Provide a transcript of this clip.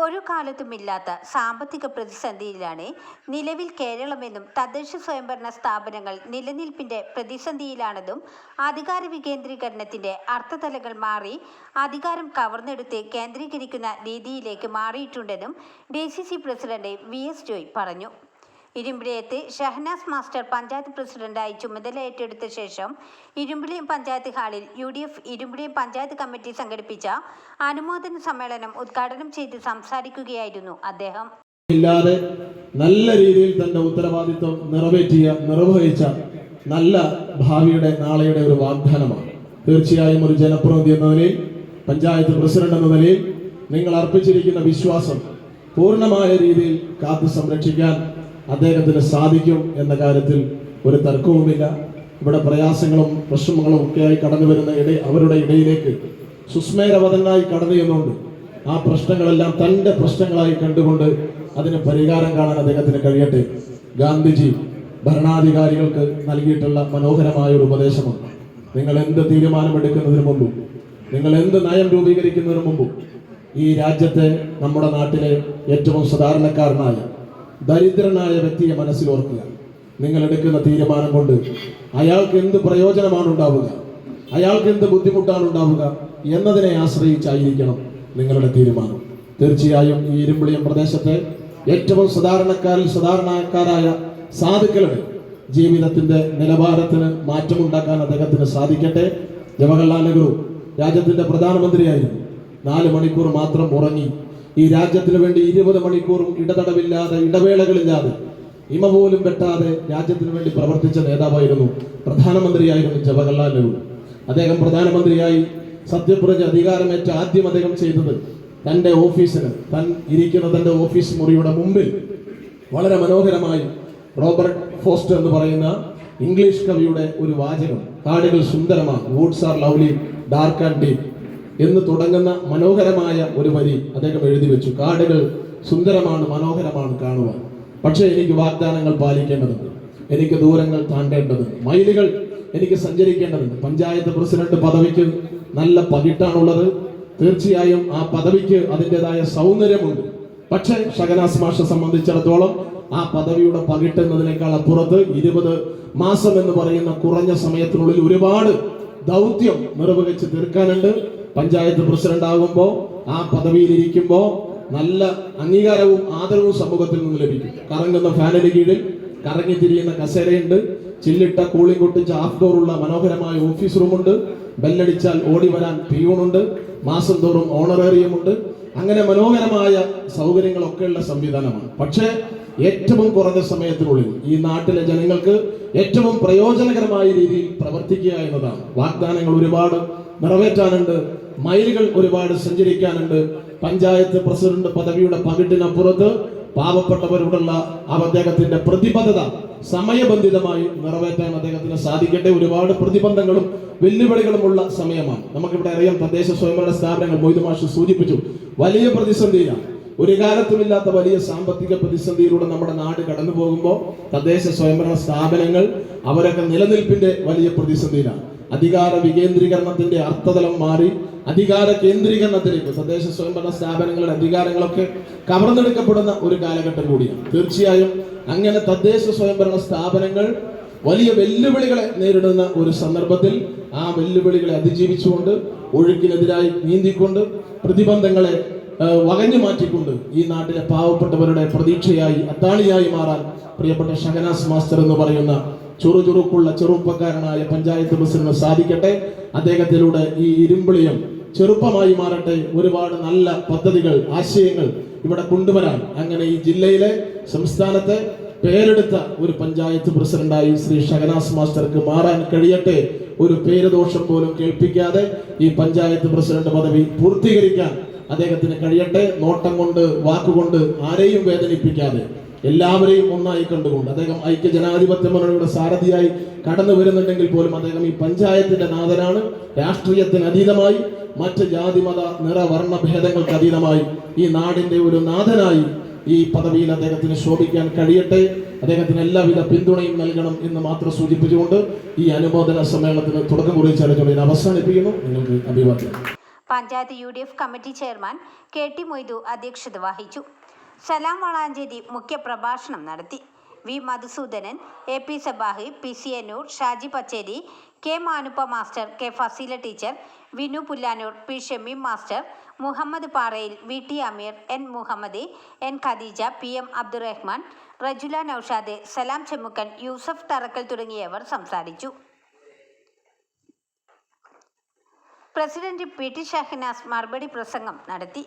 ഒരു കാലത്തുമില്ലാത്ത സാമ്പത്തിക പ്രതിസന്ധിയിലാണ് നിലവിൽ കേരളമെന്നും തദ്ദേശ സ്വയംഭരണ സ്ഥാപനങ്ങൾ നിലനിൽപ്പിന്റെ പ്രതിസന്ധിയിലാണെന്നും അധികാര വികേന്ദ്രീകരണത്തിന്റെ അർത്ഥതലങ്ങൾ മാറി അധികാരം കവർന്നെടുത്ത് കേന്ദ്രീകരിക്കുന്ന രീതിയിലേക്ക് മാറിയിട്ടുണ്ടെന്നും DCC പ്രസിഡന്റ് VS ജോയ് പറഞ്ഞു. ഇരുമ്പിളിയത്ത് ഷഹനാസ് മാസ്റ്റർ പഞ്ചായത്ത് പ്രസിഡന്റായി ചുമതല ഏറ്റെടുത്ത ശേഷം ഇരുമ്പിളിയം പഞ്ചായത്ത് ഹാളിൽ UDF ഇരുമ്പിളിയം പഞ്ചായത്ത് കമ്മിറ്റി സംഘടിപ്പിച്ച അനുമോദന സമ്മേളനം ഉദ്ഘാടനം ചെയ്ത് സംസാരിക്കുകയായിരുന്നു അദ്ദേഹം. ഇല്ലാതെ നല്ല രീതിയിൽ തന്റെ ഉത്തരവാദിത്വം നിർവഹിച്ച നല്ല ഭാവിയുടെ നാളെയുടെ ഒരു വാഗ്ദാനമാണ്. തീർച്ചയായും ഒരു ജനപ്രതിനിധി എന്ന നിലയിൽ, പഞ്ചായത്ത് പ്രസിഡന്റ് എന്ന നിലയിൽ നിങ്ങൾ അർപ്പിച്ചിരിക്കുന്ന വിശ്വാസം പൂർണ്ണമായ രീതിയിൽ കാത്തു സംരക്ഷിക്കാൻ അദ്ദേഹത്തിന് സാധിക്കും എന്ന കാര്യത്തിൽ ഒരു തർക്കവുമില്ല. ഇവിടെ പ്രയാസങ്ങളും വിഷമങ്ങളും ഒക്കെയായി കടന്നു വരുന്ന അവരുടെ ഇടയിലേക്ക് സുസ്മേരവതനായി കടന്നു ചെന്നുകൊണ്ട് ആ പ്രശ്നങ്ങളെല്ലാം തൻ്റെ പ്രശ്നങ്ങളായി കണ്ടുകൊണ്ട് അതിന് പരിഹാരം കാണാൻ അദ്ദേഹത്തിന് കഴിയട്ടെ. ഗാന്ധിജി ഭരണാധികാരികൾക്ക് നൽകിയിട്ടുള്ള മനോഹരമായ ഒരു ഉപദേശമാണ്: നിങ്ങൾ എന്ത് തീരുമാനമെടുക്കുന്നതിന് മുമ്പും, നിങ്ങൾ എന്ത് നയം രൂപീകരിക്കുന്നതിന് മുമ്പും ഈ രാജ്യത്തെ, നമ്മുടെ നാട്ടിലെ ഏറ്റവും സാധാരണക്കാരനായ ദരിദ്രനായ വ്യക്തിയെ മനസ്സിൽ ഓർക്കുക. നിങ്ങൾ എടുക്കുന്ന തീരുമാനം കൊണ്ട് അയാൾക്ക് എന്ത് പ്രയോജനമാണ് ഉണ്ടാവുക, അയാൾക്ക് എന്ത് ബുദ്ധിമുട്ടാണ് ഉണ്ടാവുക എന്നതിനെ ആശ്രയിച്ചായിരിക്കണം നിങ്ങളുടെ തീരുമാനം. തീർച്ചയായും ഈ ഇരുമ്പിളിയം പ്രദേശത്തെ ഏറ്റവും സാധാരണക്കാരായ സാധുക്കളുടെ ജീവിതത്തിന്റെ നിലവാരത്തിന് മാറ്റമുണ്ടാക്കാൻ അദ്ദേഹത്തിന് സാധിക്കട്ടെ. ജവഹർലാൽ നെഹ്റു രാജ്യത്തിന്റെ പ്രധാനമന്ത്രിയായിരുന്നു. 4 മണിക്കൂർ മാത്രം ഉറങ്ങി ഈ രാജ്യത്തിന് വേണ്ടി 20 മണിക്കൂറും ഇടതടവില്ലാതെ, ഇടവേളകളില്ലാതെ, ഇമ പോലും വെട്ടാതെ രാജ്യത്തിന് വേണ്ടി പ്രവർത്തിച്ച നേതാവായിരുന്നു, പ്രധാനമന്ത്രിയായിരുന്നു ജവഹർലാൽ നെഹ്റു. അദ്ദേഹം പ്രധാനമന്ത്രിയായി സത്യപ്രതിജ്ഞ അധികാരമേറ്റ ആദ്യം അദ്ദേഹം ചെയ്തത് തൻ്റെ ഓഫീസിന്, തൻ്റെ ഓഫീസ് മുറിയുടെ മുമ്പിൽ വളരെ മനോഹരമായി റോബർട്ട് ഫോസ്റ്റർ എന്ന് പറയുന്ന ഇംഗ്ലീഷ് കവിയുടെ ഒരു വാചകം, കാടുകൾ സുന്ദരമാണ്, woods are lovely dark and deep എന്ന് തുടങ്ങുന്ന മനോഹരമായ ഒരു വരി അദ്ദേഹം എഴുതി വെച്ചു. കാടുകൾ സുന്ദരമാണ്, മനോഹരമാണ് കാണുവാൻ, പക്ഷേ എനിക്ക് വാഗ്ദാനങ്ങൾ പാലിക്കേണ്ടതുണ്ട്, എനിക്ക് ദൂരങ്ങൾ താണ്ടേണ്ടതുണ്ട്, മൈലുകൾ എനിക്ക് സഞ്ചരിക്കേണ്ടതുണ്ട്. പഞ്ചായത്ത് പ്രസിഡന്റ് പദവിക്ക് നല്ല പകിട്ടാണുള്ളത്. തീർച്ചയായും ആ പദവിക്ക് അതിൻ്റെതായ സൗന്ദര്യമുണ്ട്. പക്ഷേ ഷഹനാസ് മാഷെ സംബന്ധിച്ചിടത്തോളം ആ പദവിയുടെ പകിട്ടെന്നതിനേക്കാൾ അപ്പുറത്ത് 20 മാസം എന്ന് പറയുന്ന കുറഞ്ഞ സമയത്തിനുള്ളിൽ ഒരുപാട് ദൗത്യം നിർവഹിച്ച് തീർക്കാനുണ്ട്. പഞ്ചായത്ത് പ്രസിഡന്റ് ആകുമ്പോൾ, ആ പദവിയിൽ ഇരിക്കുമ്പോൾ നല്ല അംഗീകാരവും ആദരവും സമൂഹത്തിൽ നിന്ന് ലഭിക്കും. കറങ്ങുന്ന ഫാനിന് കീഴിൽ കറങ്ങിത്തിരിയുന്ന കസേരയുണ്ട്, ചില്ലിട്ട കൂളിംഗ് കൊട്ടിച്ച ഹാഫ് ഡോറുള്ള മനോഹരമായ ഓഫീസ് റൂമുണ്ട്, ബെല്ലടിച്ചാൽ ഓടി വരാൻ പിയൂണുണ്ട്, മാസം തോറും ഓണറേറിയമുണ്ട്. അങ്ങനെ മനോഹരമായ സൗകര്യങ്ങളൊക്കെയുള്ള സംവിധാനമാണ്. പക്ഷേ ഏറ്റവും കുറഞ്ഞ സമയത്തിനുള്ളിൽ ഈ നാട്ടിലെ ജനങ്ങൾക്ക് ഏറ്റവും പ്രയോജനകരമായ രീതിയിൽ പ്രവർത്തിക്കുക എന്നതാണ്. വാഗ്ദാനങ്ങൾ ഒരുപാട് നിറവേറ്റാനുണ്ട്, മൈലുകൾ ഒരുപാട് സഞ്ചരിക്കാനുണ്ട്. പഞ്ചായത്ത് പ്രസിഡന്റ് പദവിയുടെ പകിട്ടിനപ്പുറത്ത് പാവപ്പെട്ടവരോടുള്ള അദ്ദേഹത്തിന്റെ പ്രതിബദ്ധത സമയബന്ധിതമായി നിറവേറ്റാൻ അദ്ദേഹത്തിന് സാധിക്കട്ടെ. ഒരുപാട് പ്രതിബന്ധങ്ങളും വെല്ലുവിളികളുമുള്ള സമയമാണ്. നമുക്കിവിടെ അറിയാം, തദ്ദേശ സ്വയംഭരണ സ്ഥാപനങ്ങൾ മൊയ്തു മാഷ് സൂചിപ്പിച്ചു, വലിയ പ്രതിസന്ധിയിലാണ്. ഒരു കാലത്തുമില്ലാത്ത വലിയ സാമ്പത്തിക പ്രതിസന്ധിയിലൂടെ നമ്മുടെ നാട് കടന്നു പോകുമ്പോൾ തദ്ദേശ സ്വയംഭരണ സ്ഥാപനങ്ങൾ അവരൊക്കെ നിലനിൽപ്പിന്റെ വലിയ പ്രതിസന്ധിയിലാണ്. അധികാര വികേന്ദ്രീകരണത്തിന്റെ അർത്ഥതലം മാറി അധികാര കേന്ദ്രീകരണത്തിലേക്ക് തദ്ദേശ സ്വയംഭരണ സ്ഥാപനങ്ങളുടെ അധികാരങ്ങളൊക്കെ കവർന്നെടുക്കപ്പെടുന്ന ഒരു കാലഘട്ടം കൂടിയാണ്. തീർച്ചയായും അങ്ങനെ തദ്ദേശ സ്വയംഭരണ സ്ഥാപനങ്ങൾ വലിയ വെല്ലുവിളികളെ നേരിടുന്ന ഒരു സന്ദർഭത്തിൽ ആ വെല്ലുവിളികളെ അതിജീവിച്ചുകൊണ്ട്, ഒഴുക്കിനെതിരായി നീന്തിക്കൊണ്ട്, പ്രതിബന്ധങ്ങളെ വകഞ്ഞു മാറ്റിക്കൊണ്ട് ഈ നാട്ടിലെ പാവപ്പെട്ടവരുടെ പ്രതീക്ഷയായി, അത്താണിയായി മാറാൻ പ്രിയപ്പെട്ട ഷഹനാസ് മാസ്റ്റർ എന്ന് പറയുന്ന ചുറുചുറുക്കുള്ള ചെറുപ്പക്കാരനായ പഞ്ചായത്ത് പ്രസിഡന്റ് സാധിക്കട്ടെ. അദ്ദേഹത്തിലൂടെ ഈ ഇരുമ്പിളിയം ചെറുപ്പമായി മാറട്ടെ. ഒരുപാട് നല്ല പദ്ധതികൾ, ആശയങ്ങൾ ഇവിടെ കൊണ്ടുവരാൻ, അങ്ങനെ ഈ ജില്ലയിലെ, സംസ്ഥാനത്തെ പേരെടുത്ത ഒരു പഞ്ചായത്ത് പ്രസിഡന്റായി ശ്രീ ഷഹനാസ് മാസ്റ്റർക്ക് മാറാൻ കഴിയട്ടെ. ഒരു പേരുദോഷം പോലും കേൾപ്പിക്കാതെ ഈ പഞ്ചായത്ത് പ്രസിഡന്റ് പദവി പൂർത്തീകരിക്കാൻ അദ്ദേഹത്തിന് കഴിയട്ടെ. നോട്ടം കൊണ്ട്, വാക്കുകൊണ്ട് ആരെയും വേദനിപ്പിക്കാതെ എല്ലാവരെയും ഒന്നായി കണ്ടുകൊണ്ട് അദ്ദേഹം ഐക്യ ജനാധിപത്യ മുന്നണിയുടെ സാരഥിയായി കടന്നു വരുന്നുണ്ടെങ്കിൽ പോലും അദ്ദേഹം ഈ പഞ്ചായത്തിന്റെ നാഥനാണ്. രാഷ്ട്രീയത്തിന് അതീതമായി, മറ്റ് ജാതി മത നിറ വർണ്ണ ഭേദങ്ങൾക്ക് അതീതമായി ഈ നാടിന്റെ ഒരു നാഥനായി ഈ പദവിയിൽ അദ്ദേഹത്തിന് ശോഭിക്കാൻ കഴിയട്ടെ. അദ്ദേഹത്തിന് എല്ലാവിധ പിന്തുണയും നൽകണം എന്ന് മാത്രം സൂചിപ്പിച്ചുകൊണ്ട് ഈ അനുമോദന സമ്മേളനത്തിന് തുടക്കം കുറിച്ച് അവസാനിപ്പിക്കുന്നു. നിങ്ങൾക്ക് അഭിവാദ്യം. Panchayat UDF committee chairman KT Moidu അധ്യക്ഷത വഹിച്ചു. സലാം വളാഞ്ചേരി മുഖ്യപ്രഭാഷണം നടത്തി. V Madhusoodanan, AP Sabahi, PC Ennur, Shaji Pacheri, K Manuppa master, K Faseela teacher, Vinu Pullanur, P Shameem master, Muhammad Parayil, VT അമീർ, N Muhammad, N Khadija, PM Abdurahman, Rajula Naushad, സലാം ചെമ്മുക്കൻ, യൂസഫ് തറക്കൽ തുടങ്ങിയവർ സംസാരിച്ചു. പ്രസിഡന്റ് PT ഷഹനാസ് മറുപടി പ്രസംഗം നടത്തി.